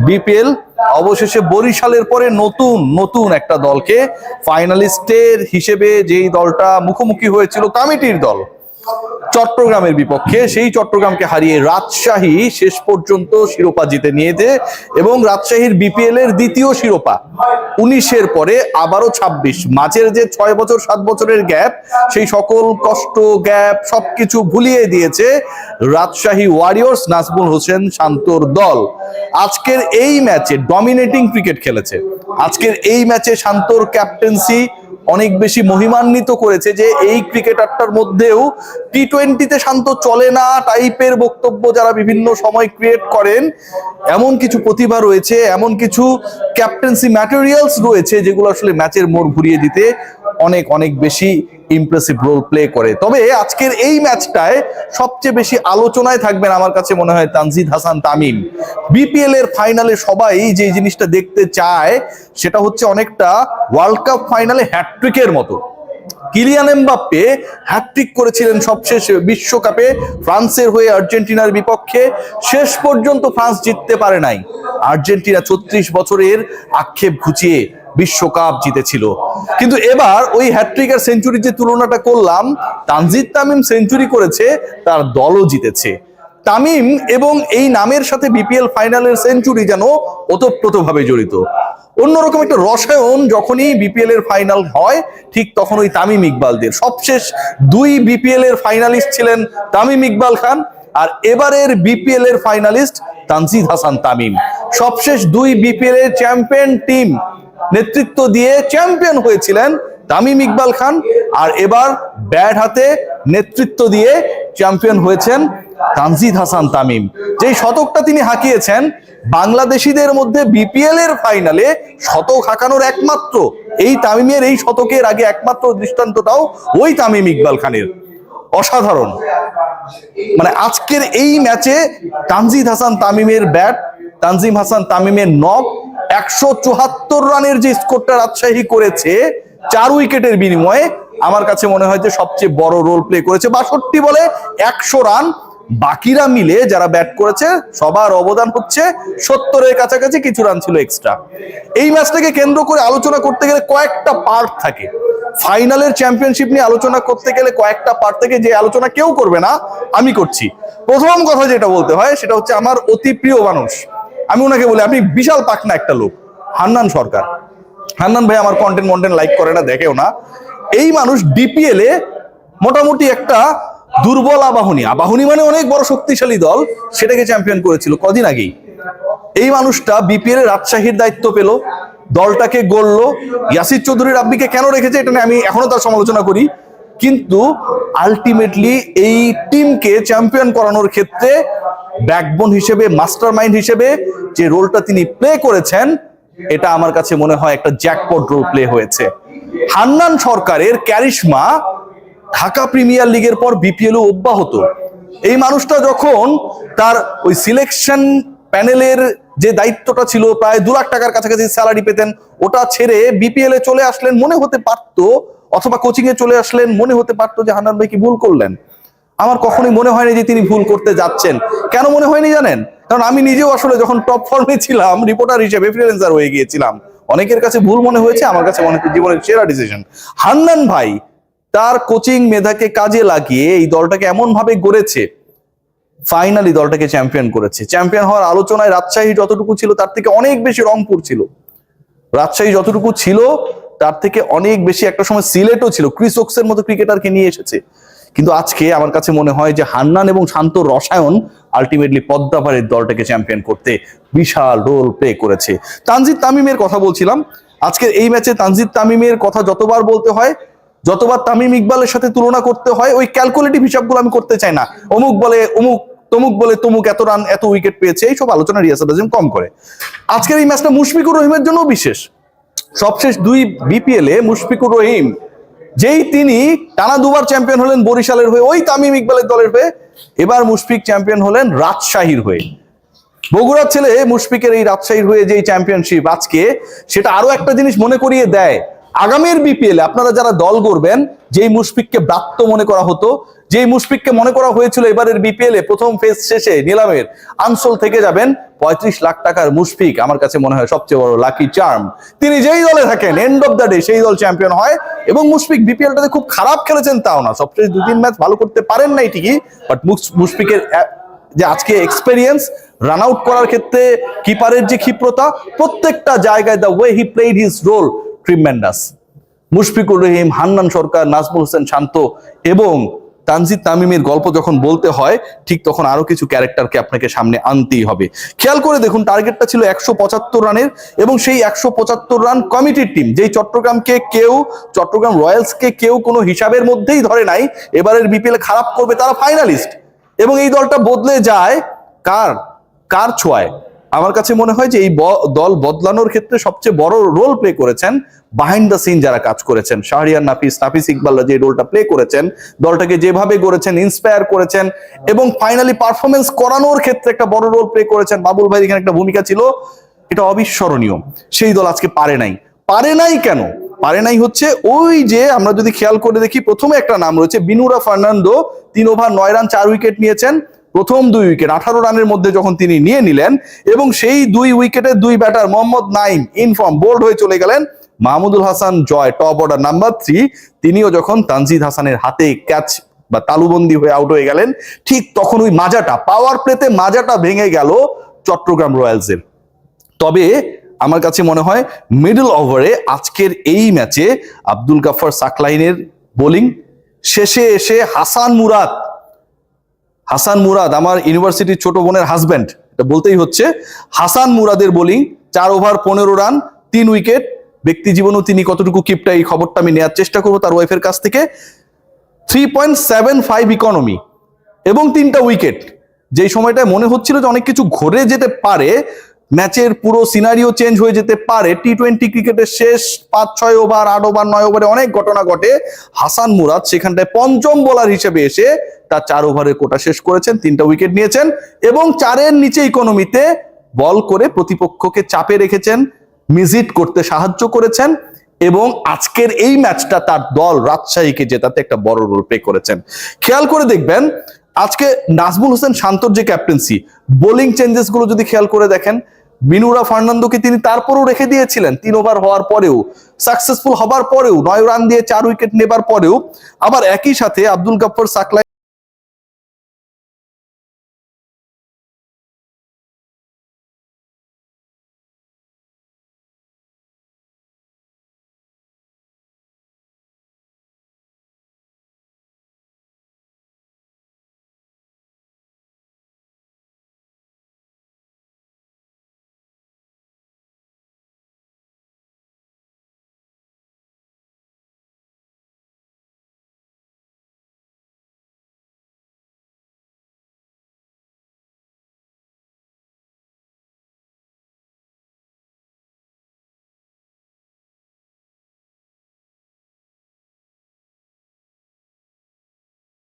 BPL অবশেষে বরিশালের পরে নতুন একটা দলকে ফাইনালিস্টের হিসেবে যেই দলটা মুখোমুখি হয়েছিল কমিটির দল চট্টগ্রামের বিপক্ষে, সেই চট্টগ্রামকে হারিয়ে রাজশাহী শেষ পর্যন্ত শিরোপা জিতে নিয়েছে এবং রাজশাহীর বিপিএল এর দ্বিতীয় শিরোপা। 19-এর পরে আবারও 26, মাঝের যে 6 বছর 7 বছরের গ্যাপ, সেই সকল কষ্ট গ্যাপ সবকিছু ভুলিয়ে দিয়েছে রাজশাহী ওয়ারিয়র্স, নাজমুল হোসেন শান্তর দল। আজকের এই ম্যাচে ডমিনেটিং ক্রিকেট খেলেছে। আজকের এই ম্যাচে শান্তর ক্যাপ্টেন্সি অনেক বেশি মহিমান্বিত করেছে যে এই ক্রিকেটারটার মধ্যেও টি20তে শান্ত চলে না টাইপের বক্তব্য যারা বিভিন্ন সময় ক্রিয়েট করেন, এমন কিছু প্রতিভা রয়েছে, এমন কিছু ক্যাপ্টেন্সি ম্যাটেরিয়ালস রয়েছে যেগুলো আসলে ম্যাচের মোড় ঘুরিয়ে দিতে অনেক বেশি ইমপ্রেসিভ রোল প্লে করে। তবে আজকের এই ম্যাচটায় সবচেয়ে বেশি আলোচনায় থাকবেন আমার কাছে মনে হয় তানজিদ হাসান তামিম। বিপিএল এর ফাইনালে সবাই যে জিনিসটা দেখতে চায় সেটা হচ্ছে অনেকটা ওয়ার্ল্ড কাপ ফাইনালে হ্যাটট্রিকের মতো। কিলিয়ান এমবাপ্পে হ্যাটট্রিক করেছিলেন সবশেষ বিশ্বকাপে ফ্রান্সের হয়ে আর্জেন্টিনার বিপক্ষে, শেষ পর্যন্ত ফ্রান্স জিততে পারে নাই। আর্জেন্টিনা 36 বছরের আক্ষেপ ঘুচিয়ে বিশ্বকাপ জিতেছিল। কিন্তু এবার ওই হ্যাটট্রিক আর সেঞ্চুরি যে তুলনাটা করলাম, তানজিদ তামিম সেঞ্চুরি করেছে, তার দলও জিতেছে। তামিম এবং এই নামের সাথে বিপিএল ফাইনালের সেঞ্চুরি যেন ওতপ্রোতভাবে জড়িত। অন্যরকম একটা রসায়ন যখনই বিপিএল এর ফাইনাল হয়, ঠিক তখন ওই তামিম ইকবালদের। সবশেষ 2 বিপিএল এর ফাইনালিস্ট ছিলেন তামিম ইকবাল খান, আর এবারের বিপিএল এর ফাইনালিস্ট তানজিদ হাসান তামিম। সবশেষ 2 বিপিএল এর চ্যাম্পিয়ন টিম নেতৃত্ব দিয়ে চ্যাম্পিয়ন হয়েছিলেন তামিম ইকবাল খান, আর এবার ব্যাট হাতে নেতৃত্ব দিয়ে চ্যাম্পিয়ন হয়েছেন তানজিদ হাসান তামিম। যেই শতকটা তিনি হাঁকিয়েছেন, বাংলাদেশিদের মধ্যে বিপিএল এর ফাইনালে শতক হাঁকানোর একমাত্র এই তামিমের এই শতকের আগে একমাত্র দৃষ্টান্তটাও ওই তামিম ইকবাল খানের। অসাধারণ। মানে আজকের এই ম্যাচে তানজিদ হাসান তামিমের ব্যাট, তানজিম হাসান তামিমের নক, 174 রানের যে স্কোরটা রাজশাহী করেছে 4 উইকেটের বিনিময়ে, আমার কাছে মনে হয় যে সবচেয়ে বড় রোল প্লে করেছে। 62 বলে 100 রান, বাকিরা মিলে যারা ব্যাট করেছে সবার অবদান হচ্ছে 70-এর কাছাকাছি, কিছু রান ছিল এক্সট্রা। এই ম্যাচটাকে কেন্দ্র করে আলোচনা করতে গেলে কয়েকটা পার্ট থাকে। ফাইনালের চ্যাম্পিয়নশিপ নিয়ে আলোচনা করতে গেলে কয়েকটা পার্ট থেকে যে আলোচনা কেউ করবে না, আমি করছি। প্রথম কথা যেটা বলতে হয় সেটা হচ্ছে আমার অতি প্রিয় মানুষ, আমি ওনাকে বলি, আপনি বিশাল পাকনা একটা লোক, হান্নান সরকার। হান্নান ভাই আমার কন্টেন্ট লাইক করে না, দেখেও না। এই মানুষ বিপিএল এ মোটামুটি একটা দুর্বল আবাহনী মানে অনেক বড় শক্তিশালী দল, সেটাকে চ্যাম্পিয়ন করেছিল কদিন আগেই। এই মানুষটা বিপিএল এ রাজশাহীর দায়িত্ব পেল, দলটাকে গড়লো। ইয়াসির চৌধুরী রাব্বিকে কেন রেখেছে এটা নিয়ে আমি এখনো তার সমালোচনা করি, কিন্তু আলটিমেটলি এই টিমকে চ্যাম্পিয়ন করানোর ক্ষেত্রে ব্যাকবোন হিসেবে, মাস্টার মাইন্ড হিসেবে যে রোলটা তিনি প্লে করেছেন, এটা আমার কাছে মনে হয় একটা জ্যাকপট রোল প্লে হয়েছে। হান্নান সরকারের ক্যারিশমা ঢাকা প্রিমিয়ার লিগের পর বিপিএল অব্যাহত। এই মানুষটা যখন তার ওই সিলেকশন প্যানেলের যে দায়িত্বটা ছিল, প্রায় 2 লাখ টাকার কাছাকাছি স্যালারি পেতেন, ওটা ছেড়ে বিপিএল এ চলে আসলেন, মনে হতে পারতো, অথবা কোচিং এ চলে আসলেন, মনে হতে পারতো যে হান্নান ভাই কি ভুল করলেন। আমার কখনোই মনে হয়নি যে তিনি ভুল করতে যাচ্ছেন। কেন মনে হয়নি জানেন? কারণ আমি নিজেও আসলে যখন টপ ফর্মে ছিলাম, রিপোর্টার হিসেবে ফ্রিল্যান্সার হয়ে গিয়েছিলাম, অনেকের কাছে ভুল মনে হয়েছে, আমার কাছে মনে হচ্ছে জীবনের সেরা ডিসিশন। হান্নান ভাই তার কোচিং মেধাকে কাজে লাগিয়ে এই দলটাকে এমন ভাবে গড়েছে, ফাইনালি দলটাকে চ্যাম্পিয়ন করেছে। চ্যাম্পিয়ন হওয়ার আলোচনায় রাজশাহী যতটুকু ছিল তার থেকে অনেক বেশি রংপুর ছিল, রাজশাহী যতটুকু ছিল তার থেকে অনেক বেশি একটা সময় সিলেটও ছিল, ক্রিস ওকসের মতো ক্রিকেটারকে নিয়ে এসেছে। কিন্তু আজকে আমার কাছে মনে হয় যে হান্নান এবং শান্তর রসায়ন আলটিমেটলি পদ্মাপাড়ের দলটাকে চ্যাম্পিয়ন করতে বিশাল রোল প্লে করেছে। তানজিদ তামিমের কথা বলছিলাম, আজকের এই ম্যাচে তানজিদ তামিমের কথা যতবার বলতে হয়, যতবার তামিম ইকবালের সাথে তুলনা করতে হয়, ওই ক্যালকুলেটিভ হিসাবগুলো আমি করতে চাই না। অমুক বলে অমুক, তমুক বলে তমুক, এত রান এত উইকেট পেয়েছে, এইসব আলোচনা রিয়াসাত আজিম কম করে। আজকের এই ম্যাচটা মুশফিকুর রহিমের জন্য বিশেষ। সবশেষ 2 বিপিএল এ মুশফিকুর রহিম, যেই তিনি টানা 2 বার চ্যাম্পিয়ন হলেন বরিশালের হয়ে, ওই তামিম ইকবালের দলের হয়ে, এবার মুশফিক চ্যাম্পিয়ন হলেন রাজশাহীর হয়ে। বগুড়ার ছেলে মুশফিকের এই রাজশাহীর হয়ে যে চ্যাম্পিয়নশিপ আজকে, সেটা আরো একটা জিনিস মনে করিয়ে দেয়, আগামীর বিপিএল আপনারা যারা দল গড়বেন, যেই মুশফিককে ব্রাত্য মনে করা হতো, যেই মুশফিককে মনে করা হয়েছিল এবারের বিপিএল এ প্রথম ফেজ শেষে নিলামের আনসোল থেকে যাবেন 35 লাখ টাকার মুশফিক, আমার কাছে মনে হয় সবচেয়ে বড় লাকি চার্ম। তিনি যেই দলে থাকেন এন্ড অফ দ্য ডে সেই দল চ্যাম্পিয়ন হয়। এবং মুশফিক বিপিএলটাতে খুব খারাপ খেলেছেন তাও না, সবচেয়ে 2-3 ম্যাচ ভালো করতে পারেন নাই ঠিকই, বাট মুশফিকের যে আজকে এক্সপেরিয়েন্স, রান আউট করার ক্ষেত্রে কিপারের যে ক্ষিপ্রতা, প্রত্যেকটা জায়গায় the way he played his role tremendous. Mushfiqur Rahim, Hannan Sarkar, Najmul Hossain Shanto এবং তানজিদ তামিমের গল্প যখন বলতে হয় ঠিক তখন আরো কিছু ক্যারেক্টারকে আপনাকে সামনে আনতেই হবে। খেয়াল করে দেখুন, টার্গেটটা ছিল 175 রানের এবং সেই 175 রান কমিটির টিম, যেই চট্টগ্রাম রয়্যালসকে কেউ কোনো হিসাবের মধ্যেই ধরে নাই এবারের বিপিএল খারাপ করবে, তারা ফাইনালিস্ট। এবং এই দলটা বদলে যায় কার ছোঁয়ায়? আমার কাছে মনে হয় যে এই দল বদলানোর ক্ষেত্রে সবচেয়ে বড় রোল প্লে করেছেন বিহাইন্ড দ্য সিন যারা কাজ করেছেন। শাহরিয়ার নাফিস ইকবালরা যে রোলটা প্লে করেছেন, দলটাকে যেভাবে গড়েছেন, ইন্সপায়ার করেছেন এবং ফাইনালি পারফরমেন্স করানোর ক্ষেত্রে একটা বড় রোল প্লে করেছেন। বাবুল ভাইয়ের এখানে একটা ভূমিকা ছিল, এটা অবিস্মরণীয়। সেই দল আজকে পারে নাই কেন? পারে নাই হচ্ছে ওই যে আমরা যদি খেয়াল করে দেখি, প্রথমে একটা নাম রয়েছে Binura Fernando, 3 over 9 run 4 wicket নিয়েছেন। প্রথম 2 উইকেট 18 রানের মধ্যে যখন তিনি নিয়ে নিলেন এবং সেই 2 উইকেটে 2 batter Mohammad Naim in form bowled হয়ে চলে গেলেন। Mahmudul Hasan Joy top order number 3, তিনিও যখন তানজিদ হাসানের হাতে ক্যাচ বা তালুবন্দি হয়ে আউট হয়ে গেলেন, ঠিক তখন ওই মাজাটা, পাওয়ার প্লেতে মাজাটা ভেঙে গেল চট্টগ্রাম রয়্যালসের। তবে আমার কাছে মনে হয় মিডল ওভারে আজকের এই ম্যাচে আব্দুল গাফফার সাকলাইনের বোলিং, শেষে এসে হাসান মুরাদ আমার ইউনিভার্সিটির ছোট বোনের হাজব্যান্ড, এটা বলতেই হচ্ছে, হাসান মুরাদের বোলিং 4 ওভার 15 রান 3 উইকেট। ব্যক্তি জীবনেও তিনি কতটুকু কিপটা, এই খবরটা আমি নেওয়ার চেষ্টা করবো তার ওয়াইফের কাছ থেকে। 3.75 ইকোনমি এবং 3টা উইকেট, যেই সময়টায় মনে হচ্ছিল যে অনেক কিছু ঘুরে যেতে পারে, ম্যাচের পুরো সিনারিও চেঞ্জ হয়ে যেতে পারে। টি-20 ক্রিকেটের শেষ 5-6 ওভার 8 ওভার 9 ওভারে অনেক ঘটনা ঘটে। হাসান মুরাদ সেখানটায় পঞ্চম বোলার হিসেবে এসে তার 4 ওভারের কোটা শেষ করেছেন, 3টা উইকেট নিয়েছেন এবং 4-এর নিচে ইকোনমিতে বল করে প্রতিপক্ষকে চাপে রেখেছেন, মিসহিট করতে সাহায্য করেছেন এবং আজকের এই ম্যাচটা তার দল রাজশাহীকে জেতাতে একটা বড় রোল প্লে করেছেন। খেয়াল করে দেখবেন আজকে নাজমুল হোসেন শান্তর যে ক্যাপ্টেন্সি, বোলিং চেঞ্জেস গুলো যদি খেয়াল করে দেখেন, বিনুরা ফার্নান্দোকে তিনি তারপরেও রেখে দিয়েছিলেন 3 ওভার হওয়ার পরেও, সাকসেসফুল হবার পরেও, 9 রান দিয়ে 4 উইকেট নেবার পরেও। আবার একই সাথে আব্দুল গাফফার সাকলাই